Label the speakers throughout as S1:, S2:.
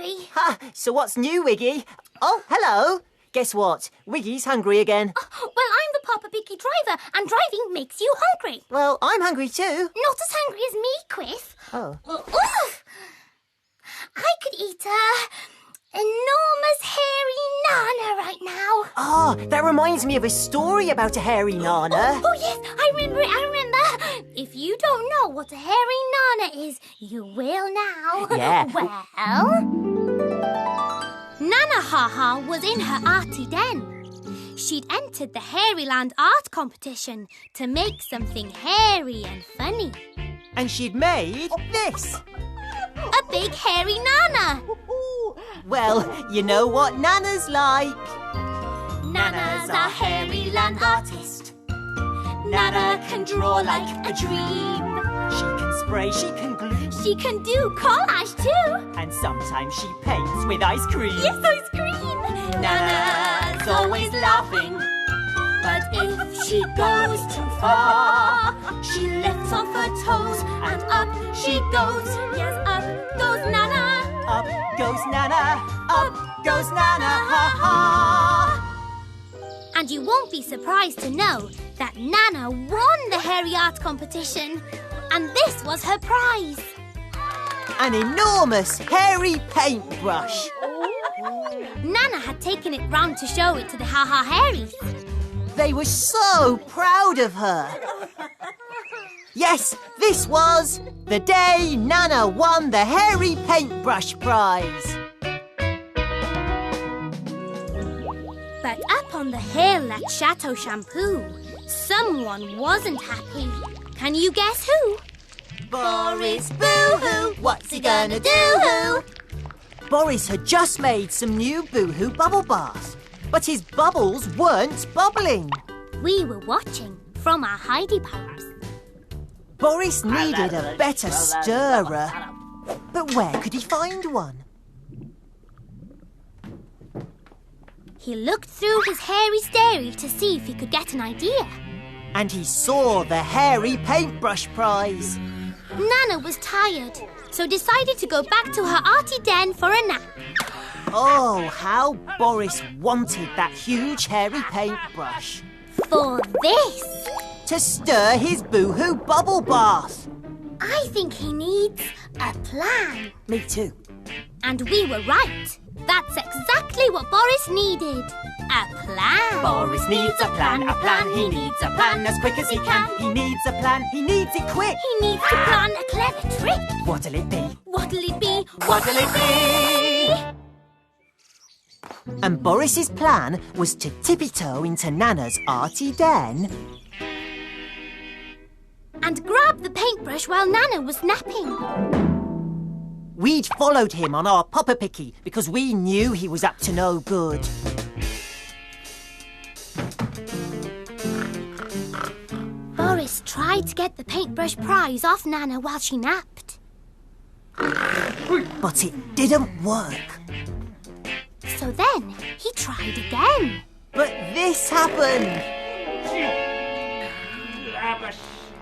S1: hungry.
S2: Ha! So what's new, Wiggy? Oh, hello. Guess what? Wiggy's hungry again.
S1: Well, I'm the Papa Picky driver, and driving makes you hungry.
S2: Well, I'm hungry too.
S1: Not as hungry as me, Quiff.
S2: Oh.
S1: I could eat a enormous hairy Nanna right now.
S2: Ah, that reminds me of a story about a hairy Nanna.
S1: Oh, yes, I remember. If you don't know what a hairy Nanna is, you will now.
S2: Yeah.
S1: Well, Nanna Ha was in her arty den. She'd entered the Hairyland art competition to make something hairy and funny.
S2: And she'd made this.
S1: A big hairy Nanna.
S2: Well, you know what Nanna's like.
S1: Nanna's a Hairyland artist. Nanna can draw like a dream.
S2: She can spray, she can glue.
S1: She can do collage too.
S2: And sometimes she paints with ice cream.
S1: Yes, ice cream.
S2: Nanna's always laughing.
S1: But if she goes too far, she lifts off her toes and up she goes. Yes, up goes Nanna.
S2: Up goes Nanna. Up goes Nanna. Ha ha.
S1: And you won't be surprised to know that Nanna won the hairy art competition. And this was her prize.
S2: An enormous hairy paintbrush.
S1: Nanna had taken it round to show it to the Ha Hairies.
S2: They were so proud of her. Yes, this was the day Nanna won the hairy paintbrush prize.
S1: But up on the hill at Chateau Shampoo, someone wasn't happy. Can you guess who?
S2: Boris, boo-hoo, what's he gonna do? Boris had just made some new boo-hoo bubble baths, but his bubbles weren't bubbling.
S1: We were watching from our hidey pipes.
S2: Boris needed a better stirrer, but where could he find one?
S1: He looked through his hairy stairy to see if he could get an idea.
S2: And he saw the hairy paintbrush prize.
S1: Nanna was tired, so decided to go back to her arty den for a nap.
S2: Oh, how Boris wanted that huge hairy paintbrush.
S1: For this.
S2: To stir his boohoo bubble bath.
S1: I think he needs a plan.
S2: Me too.
S1: And we were right. That's exactly what Boris needed. A plan.
S2: Boris needs a plan, he needs a plan as quick as he can. He needs a plan, he needs it quick.
S1: He needs to plan a clever trick.
S2: What'll it be?
S1: What'll it be?
S2: What'll it be? And Boris's plan was to tippy-toe into Nanna's arty den
S1: and grab the paintbrush while Nanna was napping.
S2: We'd followed him on our Papa Picky because we knew he was up to no good.
S1: Boris tried to get the paintbrush prize off Nanna while she napped.
S2: But it didn't work.
S1: So then he tried again.
S2: But this happened.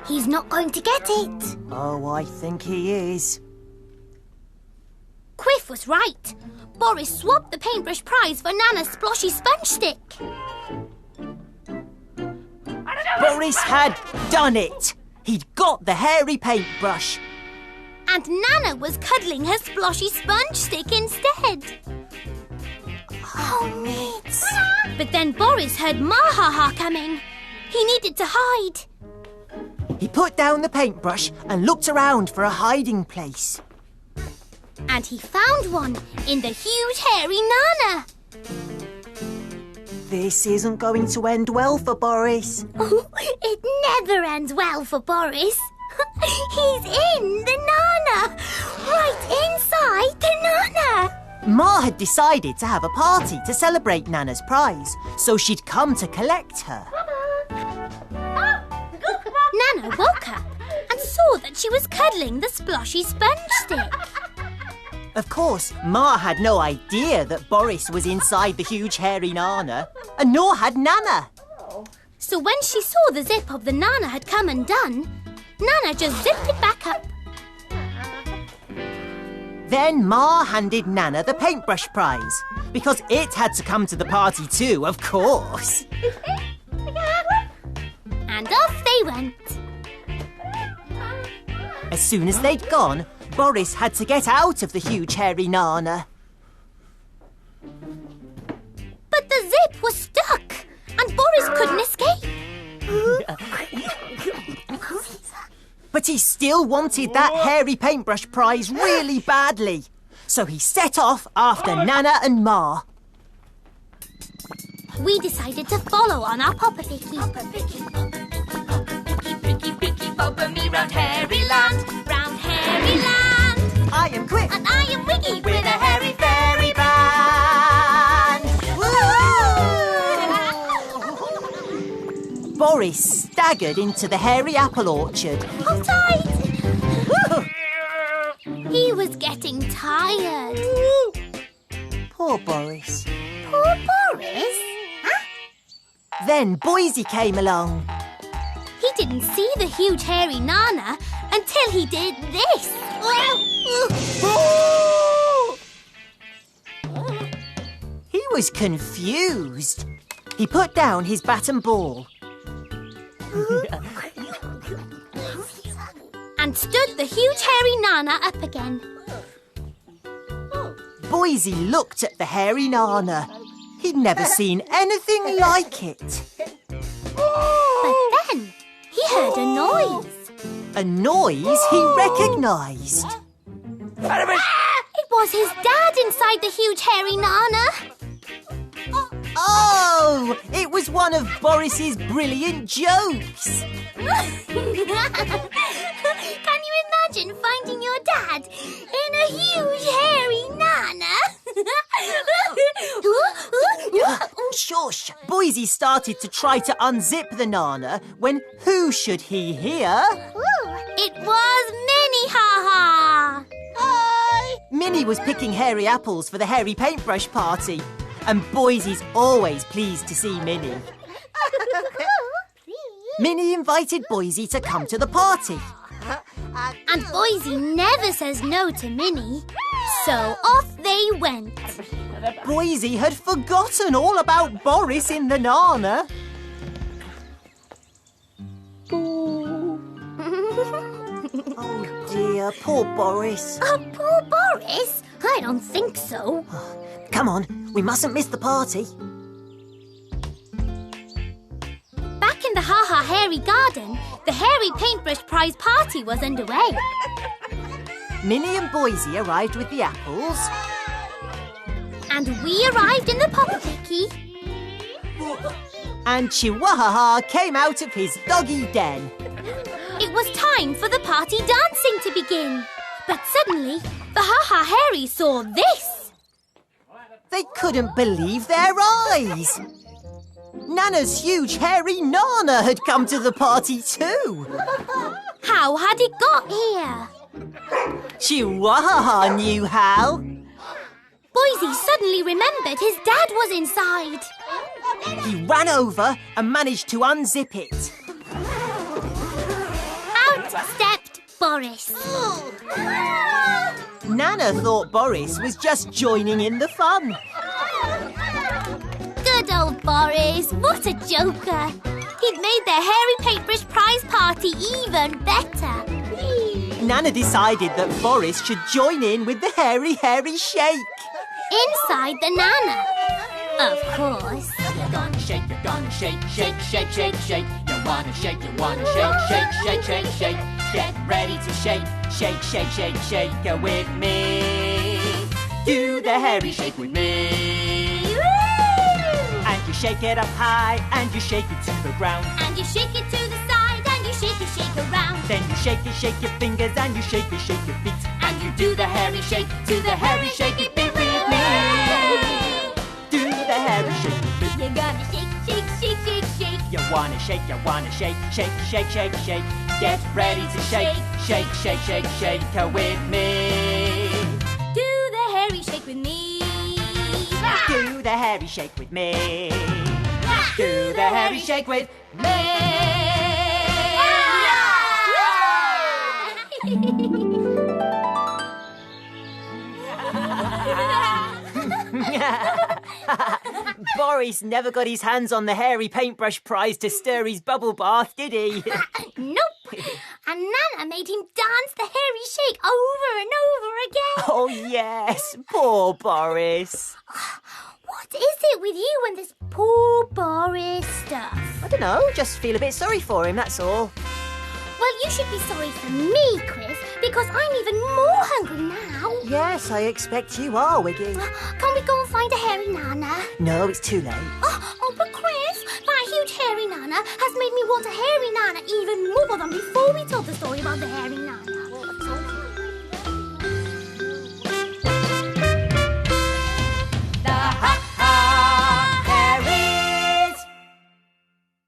S1: He's not going to get it.
S2: Oh, I think he is.
S1: Quiff was right. Boris swapped the paintbrush prize for Nanna's sploshy sponge stick.
S2: Boris had done it. He'd got the hairy paintbrush.
S1: And Nanna was cuddling her sploshy sponge stick instead. Oh, neat. But then Boris heard Ma Ha coming. He needed to hide.
S2: He put down the paintbrush and looked around for a hiding place.
S1: And he found one in the huge hairy Nanna.
S2: This isn't going to end well for Boris.
S1: It never ends well for Boris. He's in the Nanna. Right inside the Nanna.
S2: Ma had decided to have a party to celebrate Nanna's prize, so she'd come to collect her.
S1: Nanna woke up and saw that she was cuddling the sploshy sponge stick.
S2: Of course, Ma had no idea that Boris was inside the huge hairy Nanna, and nor had Nanna.
S1: So when she saw the zip of the Nanna had come undone, Nanna just zipped it back up.
S2: Then Ma handed Nanna the paintbrush prize, because it had to come to the party too, of course.
S1: And off they went.
S2: As soon as they'd gone, Boris had to get out of the huge hairy Nanna.
S1: But the zip was stuck, and Boris couldn't escape.
S2: But he still wanted that hairy paintbrush prize really badly. So he set off after Nanna and Ma.
S1: We decided to follow on our Papa Picky. Picky, Papa me round hairy land. Round hairy land.
S2: I am quick.
S1: And I am Wiggy
S2: With a hairy fairy band. Boris staggered into the hairy apple orchard.
S1: Hold tight. He was getting tired.
S2: Poor Boris.
S1: Poor Boris? Huh?
S2: Then Boise came along.
S1: He didn't see the huge hairy Nanna until he did this.
S2: He was confused. He put down his bat and ball.
S1: And stood the huge hairy Nanna up again.
S2: Boise looked at the hairy Nanna. He'd never seen anything like it.
S1: But then he heard a noise.
S2: A noise he recognised.
S1: It was his dad inside the huge hairy Nanna.
S2: Oh, it was one of Boris's brilliant jokes.
S1: Can you imagine finding your dad in a huge hairy Nanna?
S2: Shush! Boise started to try to unzip the Nanna when who should he hear?
S1: It was Minnie, Ha!
S2: Hi! Minnie was picking hairy apples for the hairy paintbrush party. And Boise's always pleased to see Minnie. Minnie invited Boise to come to the party.
S1: And Boise never says no to Minnie. So off they went.
S2: Boise had forgotten all about Boris in the Nanna. Oh dear, poor Boris.
S1: Oh, poor Boris? I don't think so.
S2: Come on, we mustn't miss the party.
S1: Back in the Ha Hairy garden, the hairy paintbrush prize party was underway.
S2: Minnie and Boise arrived with the apples.
S1: And we arrived in the Papa Picky.
S2: And Chihuahua came out of his doggy den.
S1: It was time for the party dancing to begin. But suddenly, the Ha Hairies saw this.
S2: They couldn't believe their eyes. Nanna's huge hairy Nanna had come to the party too.
S1: How had it got here?
S2: Chihuahua knew how.
S1: Boise suddenly remembered his dad was inside.
S2: He ran over and managed to unzip it.
S1: Out stepped Boris.
S2: Nanna thought Boris was just joining in the fun.
S1: Good old Boris, what a joker. He'd made their hairy paintbrush prize party even better.
S2: Nanna decided that Boris should join in with the hairy shake.
S1: Inside the Nanna, of course.
S3: You're gonna shake, shake, shake, shake, shake. You wanna shake, shake, shake, shake, shake. Get ready to shake, shake, shake, shake, shake with me. Do the hairy shake with me. And you shake it up high, and you shake it to the ground.
S1: And you shake it to the side, and you shake around.
S3: Then you shake your fingers, and you shake your feet. And you do the hairy shake to the hairy shake it with me. Do the hairy shake with me.
S1: You're gonna shake, shake, shake, shake, shake.
S3: You wanna shake, shake, shake, shake, shake. Get ready to shake, shake, shake, shake, shake with me.
S1: Do the hairy shake with me.
S3: Do the hairy shake with me. Do the hairy shake with me.
S2: Boris never got his hands on the hairy paintbrush prize to stir his bubble bath, did he?
S1: Nope. And Nanna made him dance the hairy shake over and over again.
S2: Oh, yes. Poor Boris.
S1: What is it with you and this poor Boris stuff?
S2: I don't know. Just feel a bit sorry for him, that's all.
S1: Well, you should be sorry for me, Chris, because I'm even more hungry now.
S2: Yes, I expect you are, Wiggy.
S1: Can we go and find a hairy Nanna?
S2: No, it's too late.
S1: Oh, but Chris, that huge hairy Nanna has made me want a hairy Nanna even more than before we told the story about the hairy Nanna.